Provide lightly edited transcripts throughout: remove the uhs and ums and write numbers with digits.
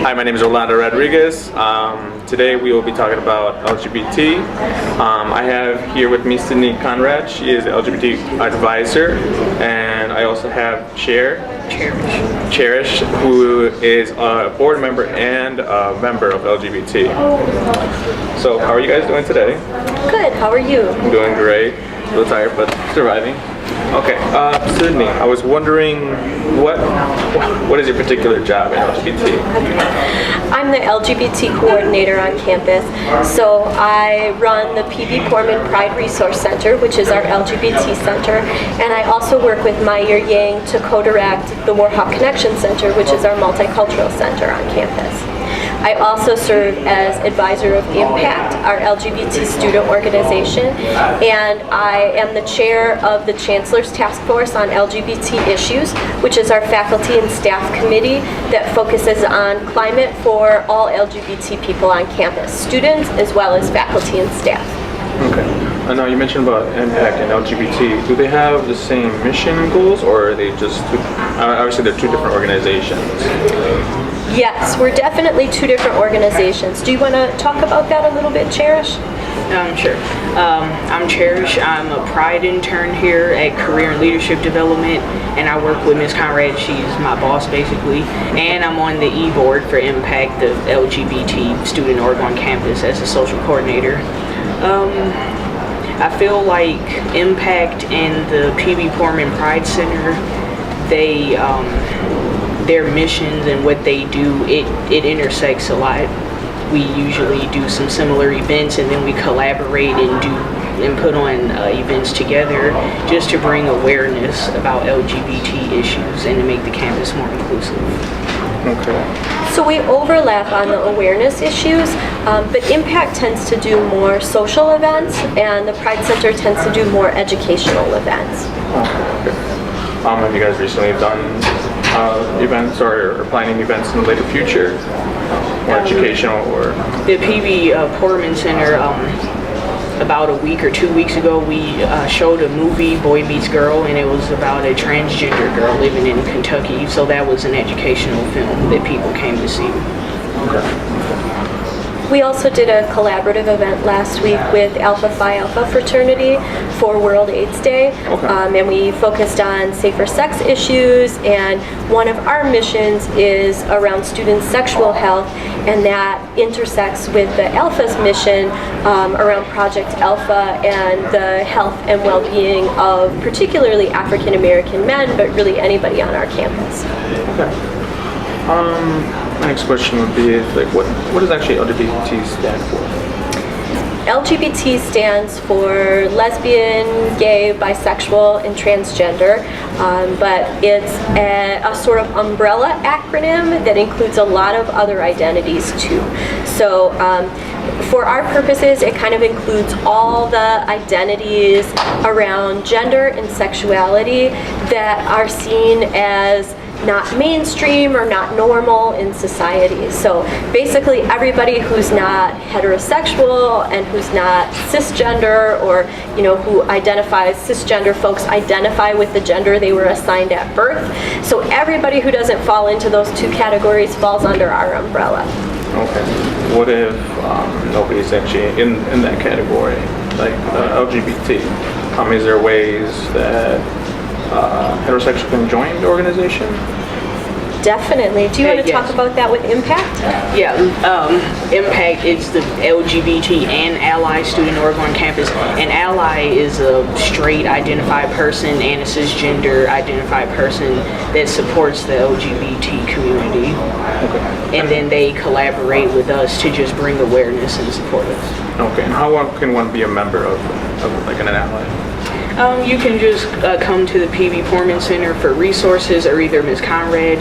Hi, my name is Orlando Rodriguez. Today we will be talking about LGBT. I have here with me Sydney Conrad. She is the LGBT advisor, and I also have Cherish, who is a board member and a member of LGBT. So, how are you guys doing today? Good. How are you? I'm doing great. A little tired, but surviving. Okay, Sydney, I was wondering what is your particular job in LGBT? I'm the LGBT coordinator on campus. So I run the PB Portman Pride Resource Center, which is our LGBT center, and I also work with Meyer Yang to co-direct the Warhawk Connection Center, which is our multicultural center on campus. I also serve as advisor of Impact, our LGBT student organization, and I am the chair of the Chancellor's Task Force on LGBT Issues, which is our faculty and staff committee that focuses on climate for all LGBT people on campus, students as well as faculty and staff. Okay. Now you mentioned about Impact and LGBT. Do they have the same mission goals, or are they just obviously they're two different organizations? Yes, we're definitely two different organizations. Do you want to talk about that a little bit, Cherish? Sure. I'm Cherish. I'm a Pride intern here at Career and Leadership Development, and I work with Ms. Conrad. She's my boss, basically. And I'm on the e-board for Impact, the LGBT student org on campus, as a social coordinator. I feel like Impact and the PB Portman Pride Center, their missions and what they do, it intersects a lot. We usually do some similar events, and then we collaborate and put on events together just to bring awareness about LGBT issues and to make the campus more inclusive. Okay. So we overlap on the awareness issues, but Impact tends to do more social events, and the Pride Center tends to do more educational events. Okay. Have you guys recently done events or planning events in the later future, or educational, or? The PB Portman Center, about a week or 2 weeks ago, we showed a movie, Boy Meets Girl, and it was about a transgender girl living in Kentucky, so that was an educational film that people came to see. Okay. We also did a collaborative event last week with Alpha Phi Alpha fraternity for World AIDS Day, and we focused on safer sex issues, and one of our missions is around students' sexual health, and that intersects with the Alpha's mission around Project Alpha and the health and well-being of particularly African American men, but really anybody on our campus. Okay. My next question would be, what does actually LGBT stand for? LGBT stands for lesbian, gay, bisexual, and transgender, but it's a sort of umbrella acronym that includes a lot of other identities too. So for our purposes, it kind of includes all the identities around gender and sexuality that are seen as not mainstream or not normal in society. So basically everybody who's not heterosexual and who's not cisgender, or who identifies, cisgender folks identify with the gender they were assigned at birth. So everybody who doesn't fall into those two categories falls under our umbrella. Okay. What if nobody's actually in that category, like LGBT? Is there ways that heterosexual can join the organization? Definitely. Do you want to talk about that with Impact? Yeah, Impact is the LGBT and ally student org on campus. An ally is a straight identified person and a cisgender identified person that supports the LGBT community. Okay. And then they collaborate with us to just bring awareness and support us. Okay. And how can one be a member of like an ally? You can just come to the PB Portman Center for resources, or either Ms. Conrad.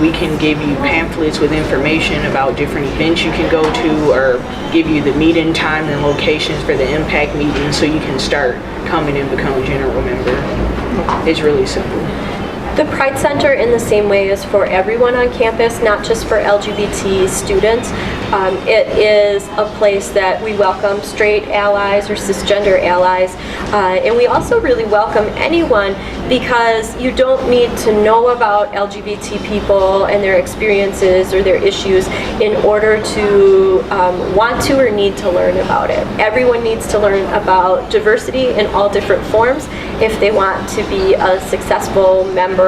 We can give you pamphlets with information about different events you can go to, or give you the meeting time and locations for the Impact meetings, so you can start coming and become a general member. It's really simple. The Pride Center, in the same way, is for everyone on campus, not just for LGBT students. It is a place that we welcome straight allies or cisgender allies, and we also really welcome anyone, because you don't need to know about LGBT people and their experiences or their issues in order to want to or need to learn about it. Everyone needs to learn about diversity in all different forms if they want to be a successful member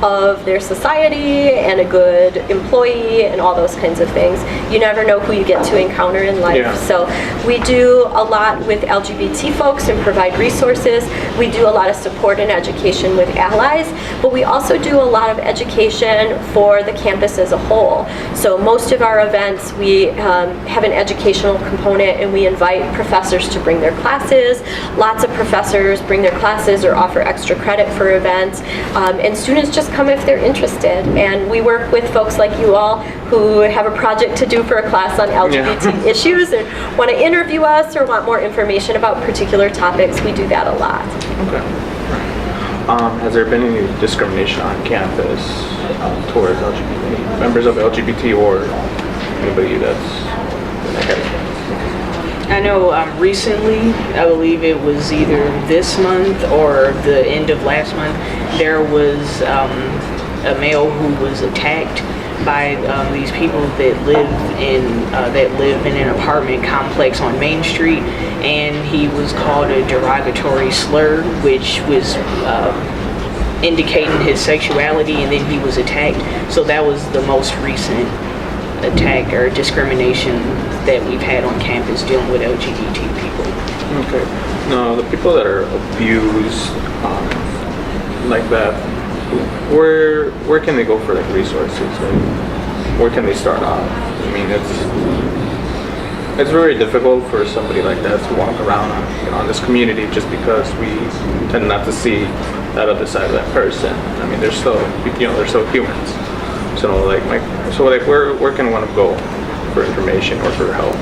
of their society and a good employee and all those kinds of things. You never know who you get to encounter in life. Yeah. So we do a lot with LGBT folks and provide resources. We do a lot of support and education with allies, but we also do a lot of education for the campus as a whole. So most of our events, we have an educational component, and we invite professors to bring their classes. Lots of professors bring their classes or offer extra credit for events, and students just come if they're interested. And we work with folks like you all who have a project to do for a class on LGBT issues and want to interview us or want more information about particular topics. We do that a lot. Okay. Has there been any discrimination on campus towards LGBT members of LGBT or anybody that's in that category? I know recently, I believe it was either this month or the end of last month, there was a male who was attacked by these people that live in an apartment complex on Main Street, and he was called a derogatory slur, which was indicating his sexuality, and then he was attacked. So that was the most recent attack or discrimination that we've had on campus dealing with LGBT people. Okay. No, the people that are abused like that, where can they go for like resources? Like, where can they start off? I mean, it's very difficult for somebody like that to walk around on this community, just because we tend not to see that other side of that person. I mean, they're still humans. So where can one go for information or for help?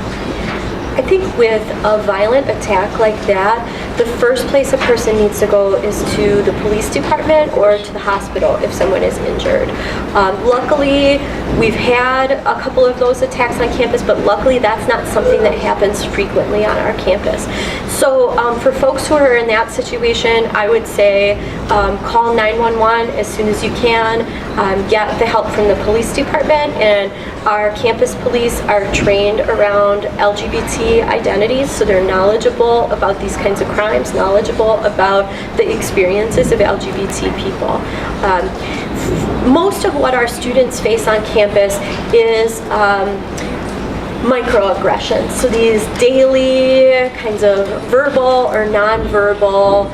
I think with a violent attack like that, the first place a person needs to go is to the police department or to the hospital if someone is injured. Luckily, we've had a couple of those attacks on campus, but luckily that's not something that happens frequently on our campus. So for folks who are in that situation, I would say call 911 as soon as you can. Get the help from the police department, and our campus police are trained around LGBT identities, so they're knowledgeable about these kinds of crimes, knowledgeable about the experiences of LGBT people. Most of what our students face on campus is microaggressions, so these daily kinds of verbal or nonverbal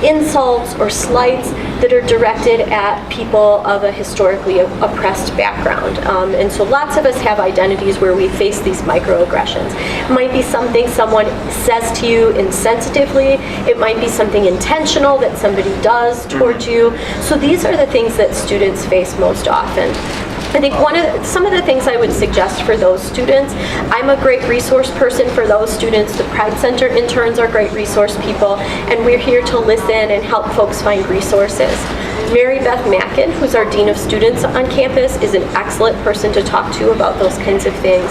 insults or slights that are directed at people of a historically oppressed background. And so lots of us have identities where we face these microaggressions. It might be something someone says to you insensitively. It might be something intentional that somebody does towards you. So these are the things that students face most often. I think some of the things I would suggest for those students, I'm a great resource person for those students. The Pride Center interns are great resource people, and we're here to listen and help folks find resources. Mary Beth Mackin, who's our Dean of Students on campus, is an excellent person to talk to about those kinds of things.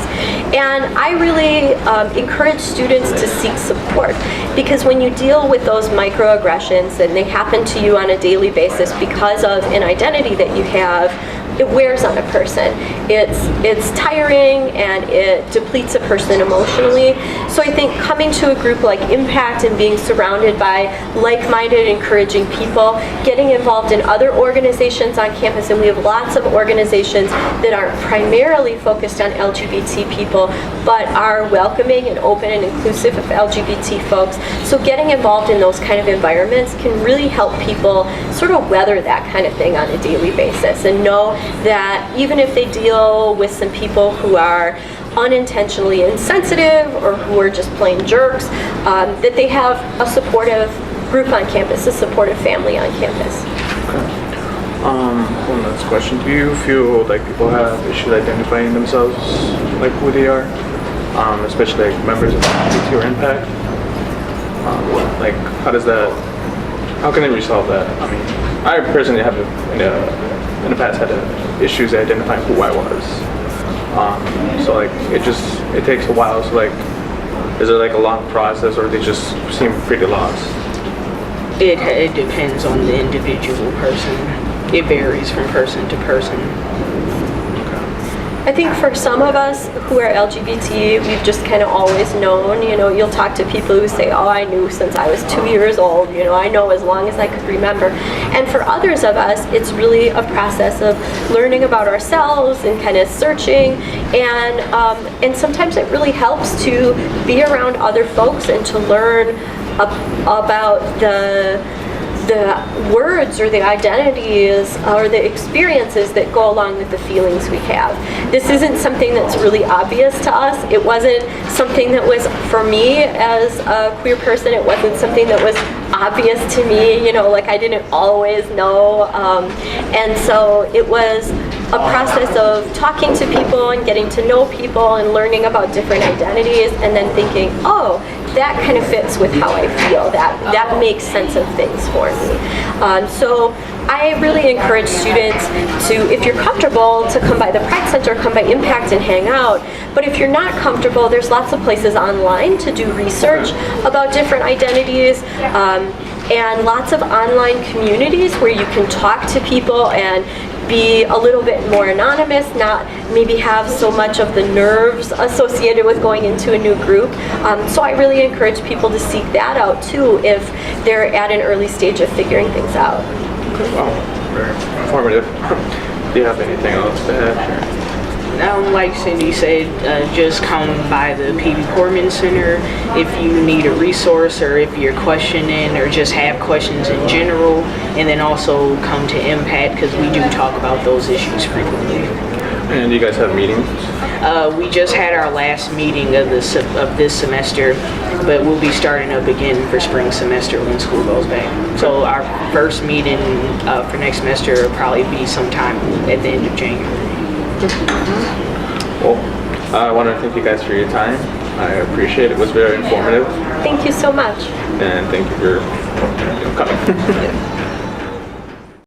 And I really encourage students to seek support, because when you deal with those microaggressions and they happen to you on a daily basis because of an identity that you have, it wears on a person. It's tiring and it depletes a person emotionally. So I think coming to a group like Impact and being surrounded by like-minded, encouraging people, getting involved in other organizations on campus, and we have lots of organizations that aren't primarily focused on LGBT people, but are welcoming and open and inclusive of LGBT folks. So getting involved in those kind of environments can really help people sort of weather that kind of thing on a daily basis, and know that even if they deal with some people who are unintentionally insensitive or who are just plain jerks, that they have a supportive group on campus, a supportive family on campus. One last question. Do you feel like people have issues identifying themselves, like who they are, especially like members of LGBT or Impact? Like, how can they resolve that? I mean, I personally have, in the past, had issues identifying who I was. So like it takes a while. So like, is it like a long process, or they just seem pretty lost? It depends on the individual person. It varies from person to person. I think for some of us who are LGBT, we've just kind of always known, you'll talk to people who say, oh, I knew since I was 2 years old, I know as long as I could remember. And for others of us, it's really a process of learning about ourselves and kind of searching, and sometimes it really helps to be around other folks and to learn about the words or the identities or the experiences that go along with the feelings we have. This isn't something that's really obvious to us. It wasn't something that was, for me as a queer person, it wasn't something that was obvious to me, like I didn't always know. And so it was a process of talking to people and getting to know people and learning about different identities, and then thinking, oh, that kind of fits with how I feel. That makes sense of things for me. So I really encourage students to, if you're comfortable, to come by the Pride Center, come by Impact and hang out. But if you're not comfortable, there's lots of places online to do research about different identities. And lots of online communities where you can talk to people and be a little bit more anonymous, not maybe have so much of the nerves associated with going into a new group. So I really encourage people to seek that out too if they're at an early stage of figuring things out. Wow, very informative. Do you have anything else to add? Like Cindy said, just come by the P.B. Corman Center if you need a resource or if you're questioning or just have questions in general, and then also come to Impact because we do talk about those issues frequently. And you guys have meetings? We just had our last meeting of this semester, but we'll be starting up again for spring semester when school goes back. So our first meeting for next semester will probably be sometime at the end of January. Well, I want to thank you guys for your time. I appreciate it. It was very informative. Thank you so much. And thank you for coming.